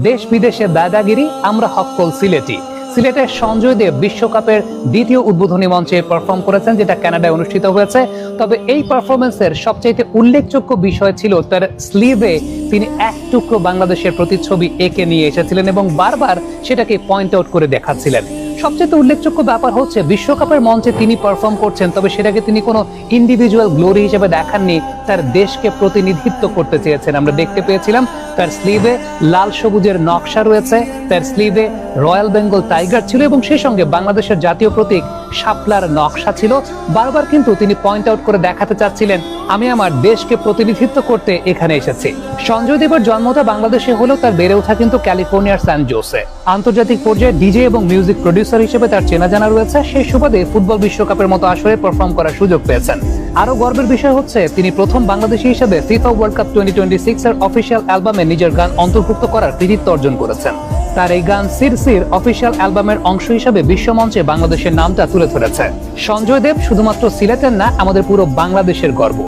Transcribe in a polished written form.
দেশ বিদেশে দাদাগিরি, আমরা হক্কল সিলেটি। সিলেটের সঞ্জয় দেব বিশ্বকাপের দ্বিতীয় উদ্বোধনী মঞ্চে পারফর্ম করেছেন, যেটা কানাডায় অনুষ্ঠিত হয়েছে। তবে এই পারফরমেন্সের সবচেয়ে উল্লেখযোগ্য বিষয় ছিল তার স্লিভে তিনি এক টুকরো বাংলাদেশের প্রতিচ্ছবি এঁকে নিয়ে এসেছিলেন এবং বারবার সেটাকে পয়েন্ট আউট করে দেখাচ্ছিলেন। সবচেয়ে উল্লেখযোগ্য ব্যাপার হচ্ছে বিশ্বকাপের মঞ্চে তিনি পারফর্ম করছেন, তবে সেটাকে তিনি কোনো ইন্ডিভিজুয়াল গ্লোরি হিসেবে দেখাননি, তার দেশকে প্রতিনিধিত্ব করতে চেয়েছেন। আমরা দেখতে পেয়েছিলাম তার স্লিভে লাল সবুজের নকশা রয়েছে, তার স্লিভে রয়্যাল বেঙ্গল টাইগার ছিল এবং সেই সঙ্গে বাংলাদেশের জাতীয় প্রতীক শাপলার নকশা ছিল। বারবার কিন্তু তিনি পয়েন্ট আউট করে দেখাতে চাচ্ছিলেন, আমি আমার দেশকে প্রতিনিধিত্ব করতে এখানে এসেছি। সঞ্জয় দেবের জন্মটা বাংলাদেশে হলেও তার বেড়ে ওঠা কিন্তু ক্যালিফোর্নিয়ার স্যান জোসে। আন্তর্জাতিক পর্যায়ে ডিজে এবং মিউজিক প্রডিউসার হিসেবে তার চেনা জানা রয়েছে। সেই সুবাদে ফুটবল বিশ্বকাপের মতো আসরে পারফর্ম করার সুযোগ পেয়েছেন। আরো গর্বের বিষয় হচ্ছে তিনি প্রথম বাংলাদেশী হিসেবে ফিফা ওয়ার্ল্ড কাপ 2026 এর অফিসিয়াল অ্যালবামে নিজের গান অন্তর্ভুক্ত করার কৃতিত্ব অর্জন করেছেন। তার এই গান সিরসির অফিসিয়াল অ্যালবামের অংশ হিসেবে বিশ্বমঞ্চে বাংলাদেশের নামটা তুলে ধরেছে। সঞ্জয় দেব শুধুমাত্র সিলেটের না, আমাদের পুরো বাংলাদেশের গর্ব।